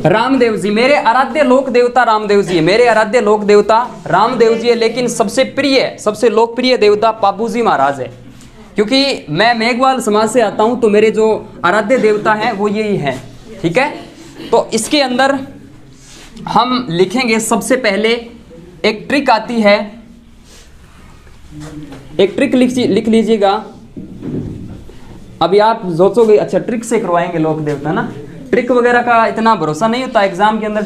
रामदेव जी मेरे आराध्य लोक देवता रामदेव जी है, मेरे आराध्य लोक देवता रामदेव जी है, लेकिन सबसे प्रिय सबसे लोकप्रिय देवता पापूजी महाराज है। क्योंकि मैं मेघवाल समाज से आता हूं तो मेरे जो आराध्य देवता हैं वो यही हैं। ठीक है, तो इसके अंदर हम लिखेंगे सबसे पहले एक ट्रिक आती है, एक ट्रिक लिख लीजिएगा। अभी आप सोचोगे अच्छा ट्रिक से करवाएंगे लोक देवता ना, ट्रिक वगैरह का इतना भरोसा नहीं होता एग्जाम के अंदर।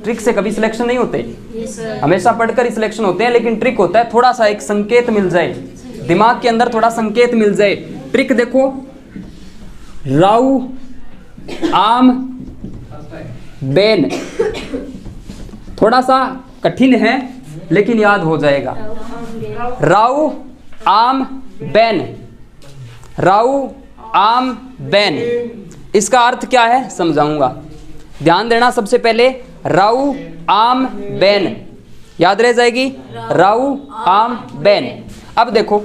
ट्रिक से कभी सिलेक्शन नहीं होते, हमेशा पढ़कर ही सिलेक्शन होते हैं। लेकिन ट्रिक होता है थोड़ा सा एक संकेत मिल जाए, दिमाग के अंदर थोड़ा संकेत मिल जाए। ट्रिक देखो, राउ आम बेन, थोड़ा सा कठिन है लेकिन याद हो जाएगा। राउ आम बैन, राउ आम बैन, इसका अर्थ क्या है समझाऊंगा, ध्यान देना। सबसे पहले राउ आम बैन याद रह जाएगी, राउ आम बैन। अब देखो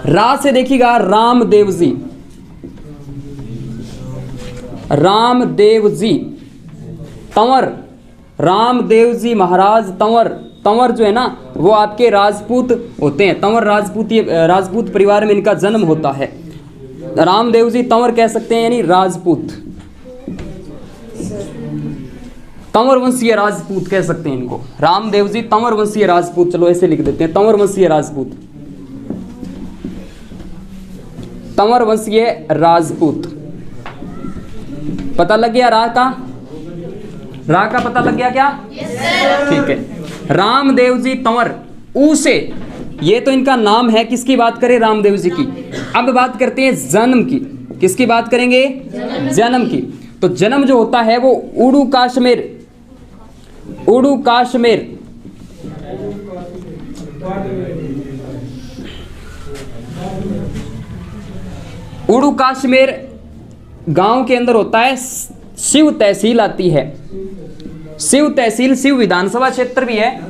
रा से देखिएगा रामदेव जी, रामदेव जी, तंवर, रामदेव जी महाराज तंवर। तंवर जो है ना वो आपके राजपूत होते हैं, तंवर राजपूत, राजपूत परिवार में इनका जन्म होता है। रामदेव जी तंवर कह सकते हैं, यानी राजपूत, तंवर वंशीय राजपूत कह सकते हैं इनको। रामदेव जी तंवर वंशीय राजपूत, चलो ऐसे लिख देते हैं, तंवर वंशीय राजपूत, तंवर वंशीय राजपूत। पता लग गया रा का, रा का पता लग गया क्या? ठीक है। रामदेव जी तंवर, ऊ से, ये तो इनका नाम है। किसकी बात करें? रामदेव जी की। अब बात करते हैं जन्म की। किसकी बात करेंगे? जन्म की। तो जन्म जो होता है वो उड़ू काश्मीर, उड़ू काश्मीर, उड़ू काश्मीर गांव के अंदर होता है। शिव तहसील आती है, शिव तहसील, शिव विधानसभा क्षेत्र भी है।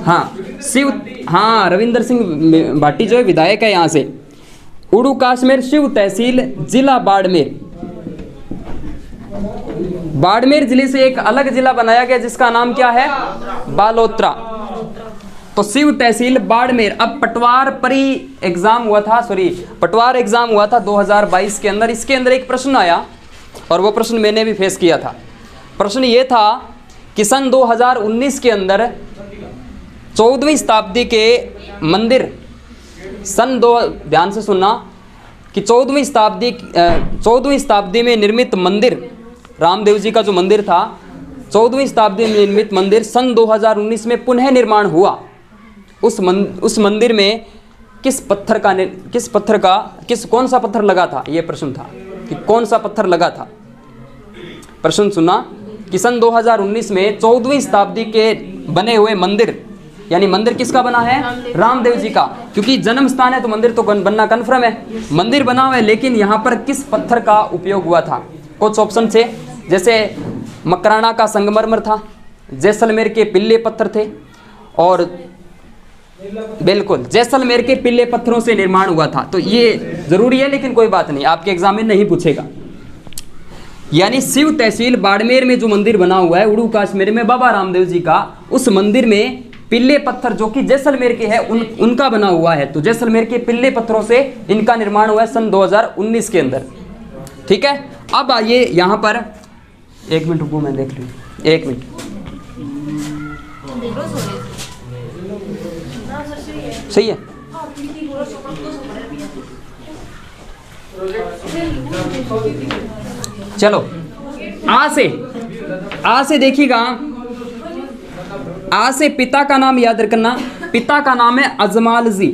हाँ शिव, हाँ रविंद्र सिंह भाटी जो है विधायक है यहाँ से। उड़ू काश्मीर शिव तहसील, जिला बाड़मेर। बाड़मेर जिले से एक अलग जिला बनाया गया जिसका नाम क्या है? बालोतरा। तो शिव तहसील बाड़मेर। अब पटवार परी एग्जाम हुआ था, सॉरी पटवार एग्जाम हुआ था 2022 के अंदर। इसके अंदर एक प्रश्न आया और वो प्रश्न मैंने भी फेस किया था। प्रश्न ये था कि सन 2019 के अंदर 14वीं शताब्दी के मंदिर, ध्यान से सुनना, कि 14वीं शताब्दी में निर्मित मंदिर, रामदेव जी का जो मंदिर था 14वीं शताब्दी में निर्मित मंदिर सन 2019 में पुनः निर्माण हुआ। उस मंदिर में कौन सा पत्थर लगा था? ये प्रश्न था कि कौन सा पत्थर लगा था। प्रश्न सुना कि सन 2019 में 14वीं शताब्दी के बने हुए मंदिर, यानी मंदिर किसका बना है? रामदेव जी का। क्योंकि जन्म स्थान है तो मंदिर तो बनना कन्फर्म है। मंदिर बना हुआ है, लेकिन यहाँ पर किस पत्थर का उपयोग हुआ था? कुछ ऑप्शन थे, जैसे मकराना का संगमरमर था, जैसलमेर के पिल्ले पत्थर थे, और बिल्कुल जैसलमेर के पिल्ले पत्थरों से निर्माण हुआ था। तो ये जरूरी है, लेकिन कोई बात नहीं, आपके एग्जाम में नहीं पूछेगा। यानी शिव तहसील बाड़मेर में जो मंदिर बना हुआ है उड़ू काश्मीर में बाबा रामदेव जी का, उस मंदिर में पिल्ले पत्थर जो कि जैसलमेर के हैं उनका बना हुआ है। तो जैसलमेर के पिल्ले पत्थरों से इनका निर्माण हुआ है सन 2019 के अंदर। ठीक है। अब आइए यहाँ पर, एक मिनट रुको मैं देख लूँ, एक मिनट। सही है। चलो आ से देखिएगा, आ से पिता का नाम याद रखना। पिता का नाम है अजमाल जी,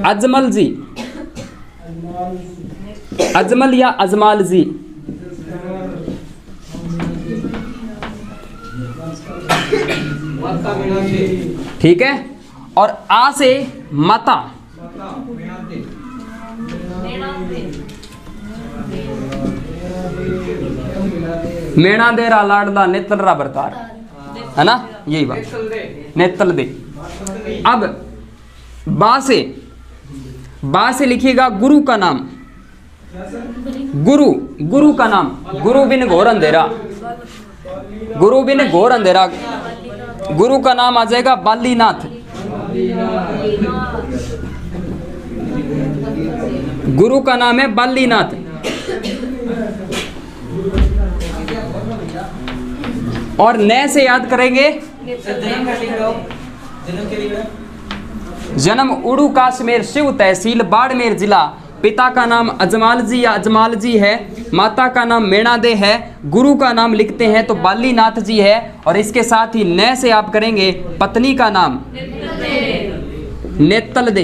अजमल जी, अजमल या अजमाल जी। ठीक है। और आ से माता, मेणा देरा लाडला नेत्ररा बरतार, है ना, यही बात, नेतल दे। अब बा से लिखिएगा गुरु का नाम, गुरु का नाम, गुरु बिन घोर अंधेरा, गुरु बिन घोर अंधेरा, गुरु का नाम आ जाएगा बालीनाथ, गुरु का नाम है बालीनाथ। और न से याद करेंगे, जन्म उड़ू काश्मीर शिव तहसील बाड़मेर जिला, पिता का नाम अजमाल जी या अजमाल जी है, माता का नाम मेणादे है, गुरु का नाम लिखते हैं तो बालीनाथ जी है। और इसके साथ ही न से आप करेंगे पत्नी का नाम नेतल दे,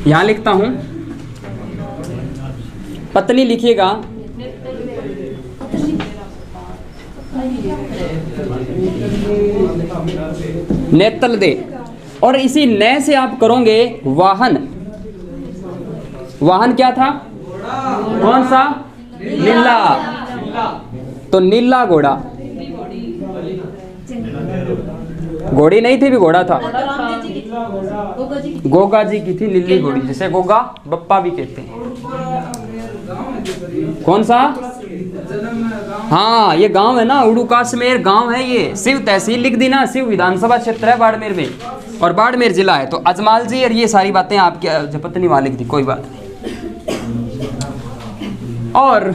यहां लिखता हूं, पत्नी लिखिएगा नेतल दे। और इसी न से आप करोगे वाहन, वाहन क्या था, कौन सा, नीला, तो नीला घोड़ा, घोड़ी नहीं थी भी घोड़ा था, गोगा जी की थी नीली घोड़ी, जिसे गोगा बप्पा भी कहते हैं। कौन सा, हाँ ये गांव है ना, उड़ू काश्मीर गांव है ये, शिव तहसील लिख दी ना, शिव विधानसभा क्षेत्र है बाड़मेर में, और बाड़मेर जिला है। तो अजमाल जी और ये सारी बातें आपके पत्नी वाले की थी, कोई बात नहीं। और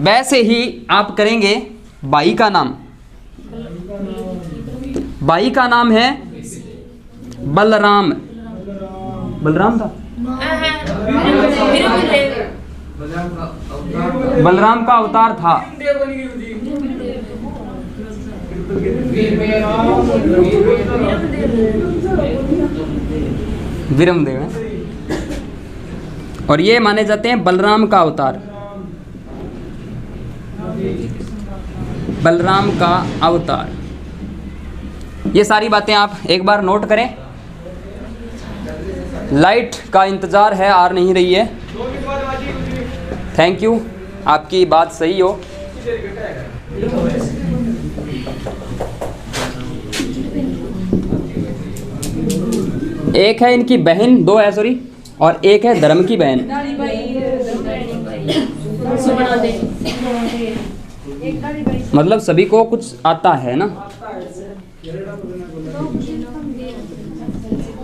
वैसे ही आप करेंगे बाई का नाम, बाई का नाम है बलराम, बलराम था, बलराम का अवतार था, विरमदेव है, और ये माने जाते हैं बलराम का अवतार, बलराम का अवतार। ये सारी बातें आप एक बार नोट करें। लाइट का इंतज़ार है, आ नहीं रही है। थैंक यू, आपकी बात सही हो। एक है इनकी बहन, दो है सॉरी, और एक है धर्म की बहन। मतलब सभी को कुछ आता है ना।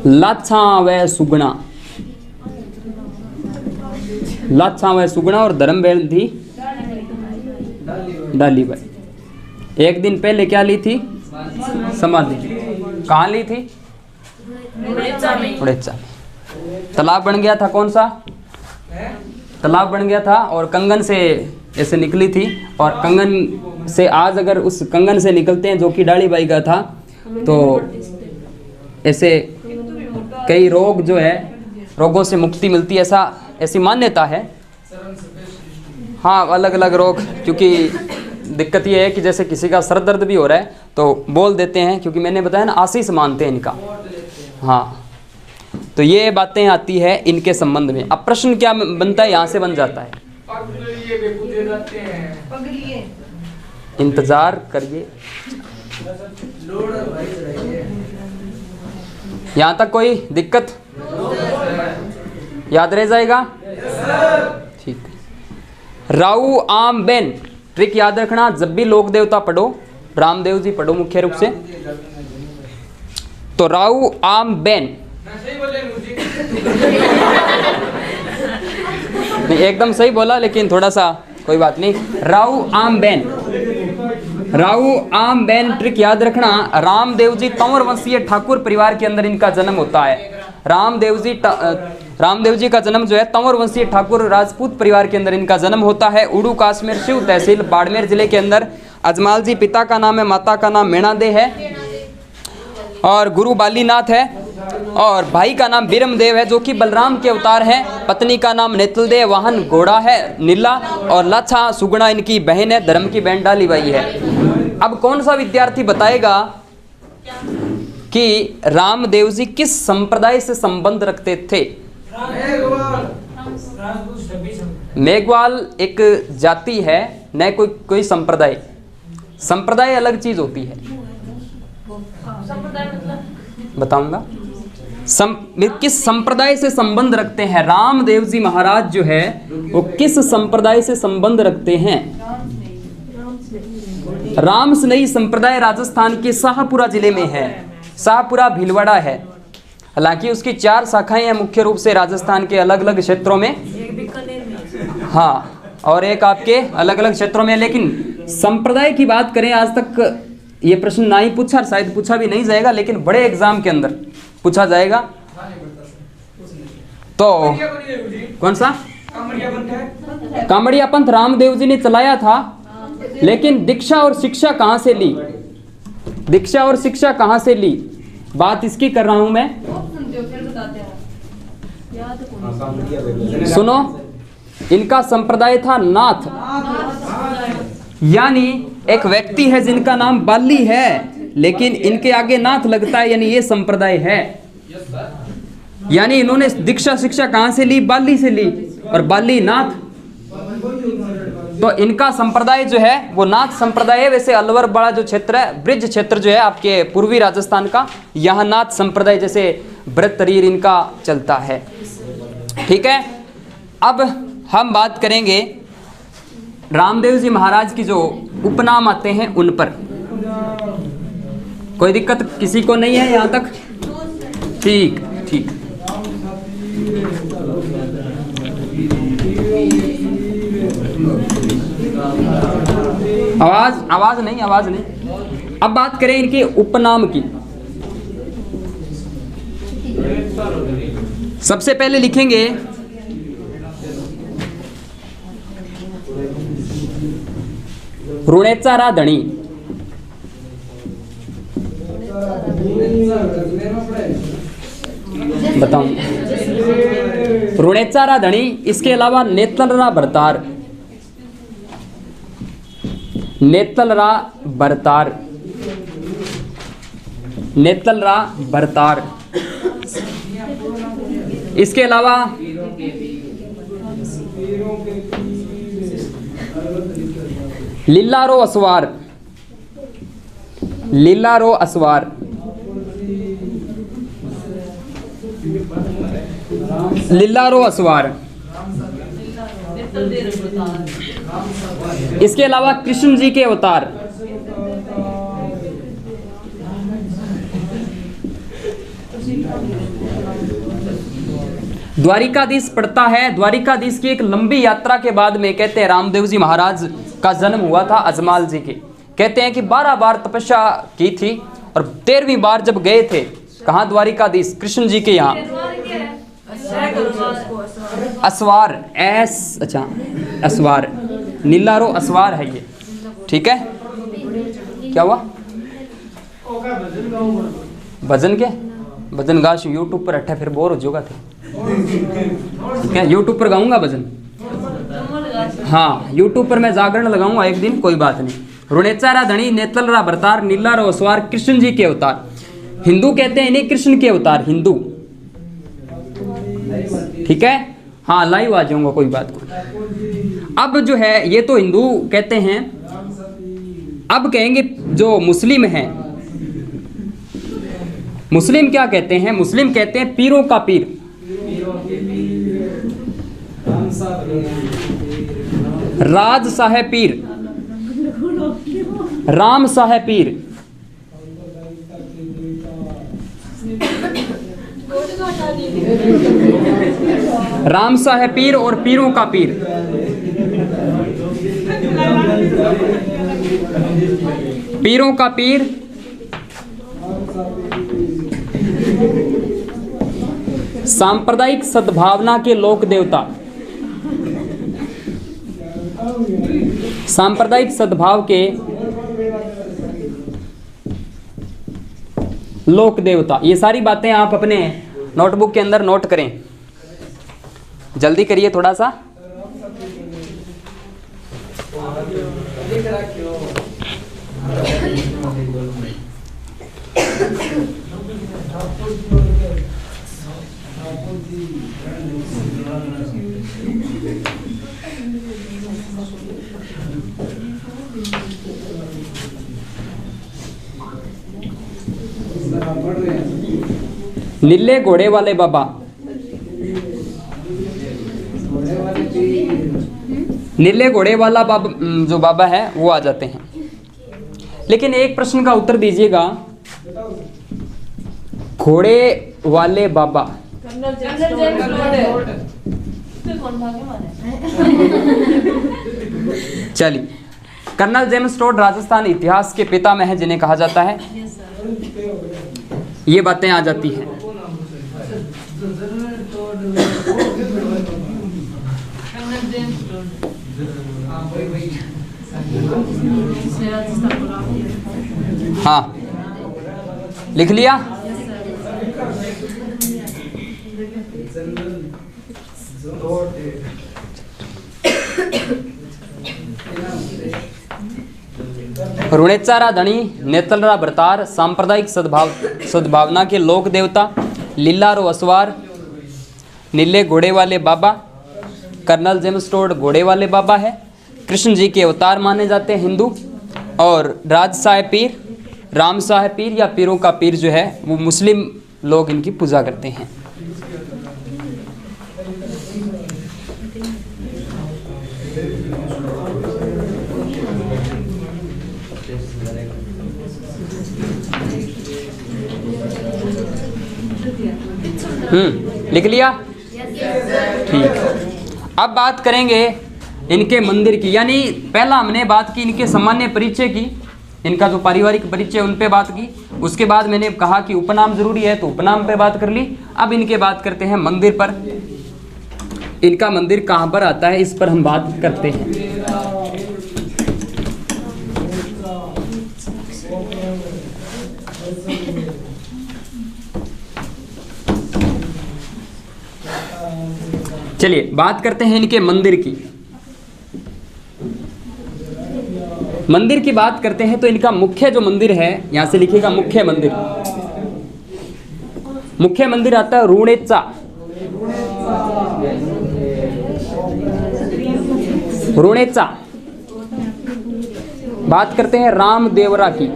लाछा व सुगना, लाछा व सुगना, और धर्म बहन थी डाली बाई। एक दिन पहले क्या ली थी, समाधि। कहाँ ली थी, उड़ीसा। तालाब बन गया था, कौन सा तालाब बन गया था, और कंगन से ऐसे निकली थी, और कंगन से आज अगर उस कंगन से निकलते हैं जो कि डाली बाई का था, तो ऐसे कई रोग जो है, रोगों से मुक्ति मिलती है, ऐसी मान्यता है। हाँ, अलग अलग रोग, क्योंकि दिक्कत ये है कि जैसे किसी का सर दर्द भी हो रहा है तो बोल देते हैं, क्योंकि मैंने बताया ना आशीष मानते हैं इनका। हाँ, तो ये बातें आती है इनके संबंध में। अब प्रश्न क्या बनता है, यहाँ से बन जाता है, इंतजार करिए। यहाँ तक कोई दिक्कत, याद रह जाएगा, ठीक है। राऊ आम बेन, ट्रिक याद रखना, जब भी लोक देवता पढ़ो, रामदेव जी पढ़ो मुख्य रूप से, तो राऊ आम बेन नहीं, एकदम सही बोला, लेकिन थोड़ा सा कोई बात नहीं। राऊ आम बेन, राऊ आम बेन, ट्रिक याद रखना, रामदेव जी तंवर वंशीय ठाकुर परिवार के अंदर इनका जन्म होता है। रामदेव जी का जन्म जो है तंवर वंशीय ठाकुर राजपूत परिवार के अंदर इनका जन्म होता है। उड़ू काश्मीर शिव तहसील बाड़मेर जिले के अंदर। अजमाल जी पिता का नाम है, माता का नाम मेणादे है, और गुरु बालीनाथ है, और भाई का नाम बिरमदेव है जो कि बलराम के अवतार हैं। पत्नी का नाम नेतलदे, वाहन घोड़ा है नीला, और लाछा सुगना इनकी बहन है, धर्म की बहन डालीबाई है। अब कौन सा विद्यार्थी बताएगा कि रामदेव जी किस संप्रदाय से संबंध रखते थे? मेघवाल एक जाति है, न कोई कोई संप्रदाय। संप्रदाय अलग चीज होती है, बताऊंगा। किस संप्रदाय से संबंध रखते हैं रामदेव जी महाराज जो है वो किस संप्रदाय से संबंध रखते हैं? रामसनई संप्रदाय राजस्थान के शाहपुरा जिले में है। शाहपुरा भीलवाड़ा है। हालांकि उसकी 4 शाखाएं हैं मुख्य रूप से राजस्थान के अलग अलग क्षेत्रों में, हाँ, और एक आपके अलग अलग क्षेत्रों में। लेकिन संप्रदाय की बात करें, आज तक ये प्रश्न ना ही पूछा, शायद पूछा भी नहीं जाएगा, लेकिन बड़े एग्जाम के अंदर पूछा जाएगा। तो कौन सा कामड़िया पंथ रामदेव जी ने चलाया था, लेकिन दीक्षा और शिक्षा कहां से ली? दीक्षा और शिक्षा कहां से ली? बात इसकी कर रहा हूं मैं, सुनो। इनका संप्रदाय था नाथ, यानी एक व्यक्ति है जिनका नाम बाली है, लेकिन इनके आगे नाथ लगता है, यानी ये संप्रदाय है। यानी इन्होंने दीक्षा शिक्षा कहां से ली? बाली से ली, और बाली नाथ, तो इनका संप्रदाय जो है वो नाथ संप्रदाय है। वैसे अलवर बड़ा जो क्षेत्र है, ब्रिज क्षेत्र जो है आपके पूर्वी राजस्थान का, यहाँ नाथ संप्रदाय जैसे व्रतरीर इनका चलता है। ठीक है, अब हम बात करेंगे रामदेव जी महाराज की जो उपनाम आते हैं उन पर। कोई दिक्कत किसी को नहीं है यहाँ तक? ठीक ठीक। आवाज नहीं। अब बात करें इनके उपनाम की। सबसे पहले लिखेंगे ऋणेचारा धणी। बताऊं, ऋणेचारा धणी। इसके अलावा नेतलरा भरतार, नेतलरा भरतार, नेतलरा भरतार। इसके अलावा लिल्लारो असवार, लिल्लारो असवार, लिल्लारो असवार। इसके अलावा कृष्ण जी के अवतार, द्वारिकाधीश पड़ता है। द्वारिकाधीश की एक लंबी यात्रा के बाद में कहते हैं रामदेव जी महाराज का जन्म हुआ था अजमाल जी के। कहते हैं कि 12 बार तपस्या की थी और 13वीं बार जब गए थे कहाँ? द्वारिकाधीश, कृष्ण जी के यहाँ। असवार, असवार, नीलारो असवार है ये। ठीक है, क्या हुआ? भजन के भजन गाश यूट्यूब पर अट्ठा, फिर बोर हो जाओगा थे। ठीक है, यूट्यूब पर गाऊंगा भजन। हाँ, यूट्यूब पर मैं जागरण लगाऊंगा एक दिन, कोई बात नहीं। ऋणेचारा धणी, नेतलरा भरतार, नीलारो असवार, कृष्ण जी के अवतार। हिंदू कहते हैं इन्हें कृष्ण के अवतार, हिंदू। ठीक है, हाँ, लाइव आ जाऊंगा, कोई बात नहीं। अब जो है ये तो हिंदू कहते हैं। अब कहेंगे जो मुस्लिम हैं, मुस्लिम क्या कहते हैं? मुस्लिम कहते हैं पीरों का पीर। राज साहेब पीर, राम साहेब पीर, राम साहेब पीर और पीरों का पीर। पीरों का पीर, सांप्रदायिक सद्भावना के लोक देवता, सांप्रदायिक सद्भाव के लोक देवता। ये सारी बातें आप अपने नोटबुक के अंदर नोट करें, जल्दी करिए थोड़ा सा। नीले घोड़े वाले बाबा, नीले घोड़े वाला बाबा जो बाबा है वो आ जाते हैं। लेकिन एक प्रश्न का उत्तर दीजिएगा, घोड़े वाले बाबा चलिए, कर्नल जेम्स टोड राजस्थान इतिहास के पितामह हैं जिन्हें कहा जाता है, ये बातें आ जाती हैं। हाँ, लिख लिया। रुणेचारा धनी, नेतलरा भरतार, सांप्रदायिक सद्भावना के लोक देवता, लीलारो असवार, नीले घोड़े वाले बाबा, कर्नल जेम्स टोड घोड़े वाले बाबा है, कृष्ण जी के अवतार माने जाते हैं हिंदू, और राजशाह पीर, रामशाह पीर या पीरों का पीर जो है वो मुस्लिम लोग इनकी पूजा करते हैं। लिख लिया? ठीक। अब बात करेंगे इनके मंदिर की, यानी पहला हमने बात की इनके सामान्य परिचय की, इनका जो पारिवारिक परिचय उन पे बात की, उसके बाद मैंने कहा कि उपनाम जरूरी है तो उपनाम पे बात कर ली। अब इनके बात करते हैं मंदिर पर, इनका मंदिर कहाँ पर आता है इस पर हम बात करते हैं। चलिए बात करते हैं इनके मंदिर की। मंदिर की बात करते हैं तो इनका मुख्य जो मंदिर है, यहां से लिखिएगा मुख्य मंदिर। मुख्य मंदिर आता है रुणेचा, रुणेचा। बात करते हैं रामदेवरा की,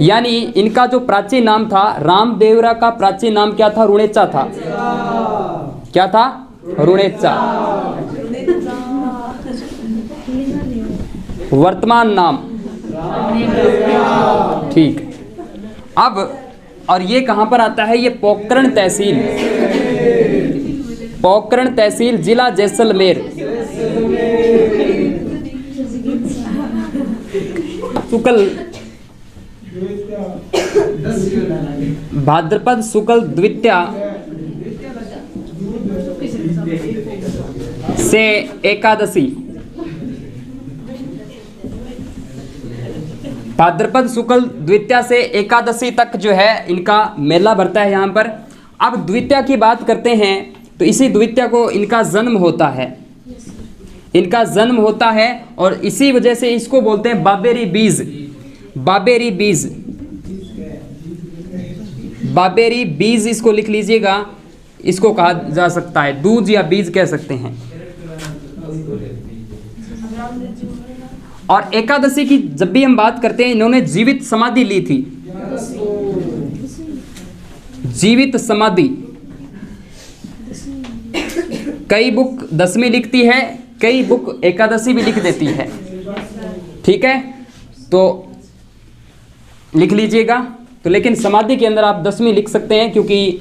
यानी इनका जो प्राचीन नाम था रामदेवरा का प्राचीन नाम क्या था? रुणेचा था। क्या था? रुणेचा। वर्तमान नाम, ठीक। अब और ये कहां पर आता है? ये पोकरण तहसील, पोकरण तहसील, जिला जैसलमेर। शुक्ल भाद्रपद शुक्ल द्वितीया से एकादशी, भाद्रपद शुक्ल द्वितीया से एकादशी तक जो है इनका मेला भरता है यहाँ पर। अब द्वितीया की बात करते हैं तो इसी द्वितीया को इनका जन्म होता है, इनका जन्म होता है और इसी वजह से इसको बोलते हैं बाबेरी बीज। बाबेरी बीज, बाबेरी बीज इसको लिख लीजिएगा, इसको कहा जा सकता है, दूज या बीज कह सकते हैं। और एकादशी की जब भी हम बात करते हैं, इन्होंने जीवित समाधि ली थी, जीवित समाधि। कई बुक दसवीं लिखती है, कई बुक एकादशी भी लिख देती है, ठीक है, तो लिख लीजिएगा। तो लेकिन समाधि के अंदर आप दसवीं लिख सकते हैं, क्योंकि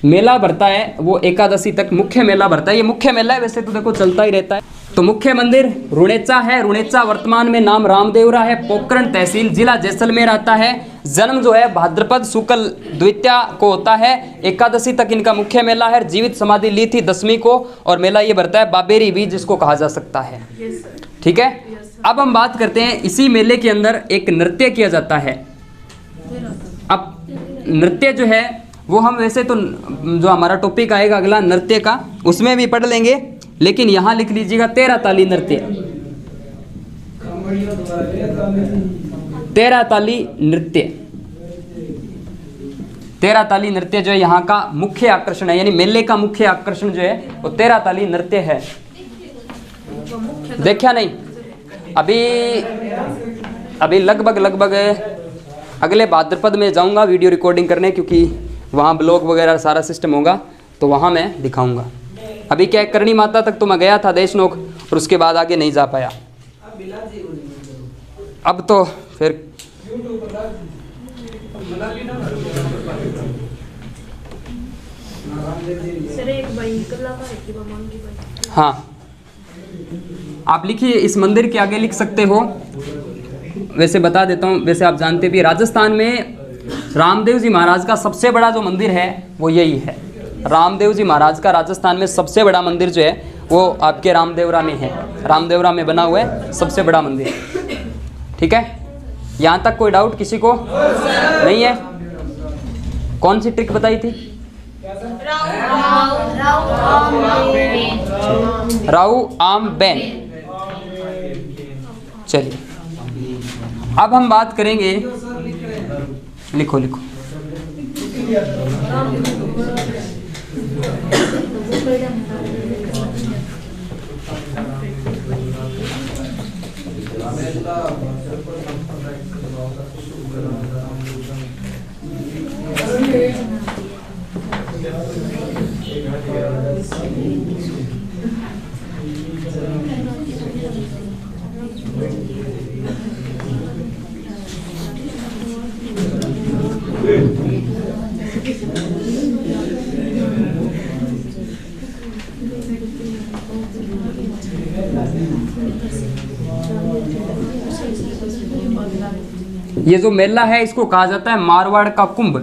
मेला भरता है वो एकादशी तक, मुख्य मेला भरता है। ये मुख्य मेला है, वैसे तो देखो चलता ही रहता है। तो मुख्य मंदिर रुणेचा है, रुणेचा वर्तमान में नाम रामदेवरा है, पोकरण तहसील, जिला जैसलमेर आता है। जन्म जो है भाद्रपद शुक्ल द्वितीया को होता है, एकादशी तक इनका मुख्य मेला है। जीवित समाधि ली थी दसवीं को, और मेला ये भरता है बाबेरी बीज, जिसको कहा जा सकता है, ठीक है। अब हम बात करते हैं, इसी मेले के अंदर एक नृत्य किया जाता है। अब नृत्य जो है वो हम वैसे तो जो हमारा टॉपिक आएगा अगला नृत्य का, उसमें भी पढ़ लेंगे, लेकिन यहां लिख लीजिएगा 13 ताली नृत्य। 13 ताली नृत्य, 13 ताली नृत्य जो है यहाँ का मुख्य आकर्षण है, यानी मेले का मुख्य आकर्षण जो है वो 13 ताली नृत्य है। देखा नहीं? अभी लगभग अगले भाद्रपद में जाऊंगा वीडियो रिकॉर्डिंग करने, क्योंकि वहाँ ब्लॉग वगैरह सारा सिस्टम होगा तो वहाँ मैं दिखाऊंगा। अभी क्या करणी माता तक तो मैं गया था देशनोक, और उसके बाद आगे नहीं जा पाया। अब तो फिर हाँ, आप लिखिए इस मंदिर के आगे लिख सकते हो। वैसे बता देता हूँ, वैसे आप जानते भी राजस्थान में रामदेव जी महाराज का सबसे बड़ा जो मंदिर है वो यही है। रामदेव जी महाराज का राजस्थान में सबसे बड़ा मंदिर जो है वो आपके रामदेवरा में है। रामदेवरा में बना हुआ है सबसे बड़ा मंदिर। ठीक है, यहाँ तक कोई डाउट किसी को नहीं है? कौन सी ट्रिक बताई थी? राउ आम बैन। चलिए अब हम बात करेंगे, लिखो लिखो, ये जो मेला है इसको कहा जाता है मारवाड़ का कुंभ।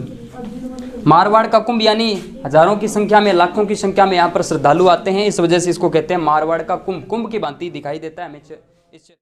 मारवाड़ का कुंभ यानी हजारों की संख्या में, लाखों की संख्या में यहाँ पर श्रद्धालु आते हैं, इस वजह से इसको कहते हैं मारवाड़ का कुंभ। कुंभ की भांति दिखाई देता है हमें।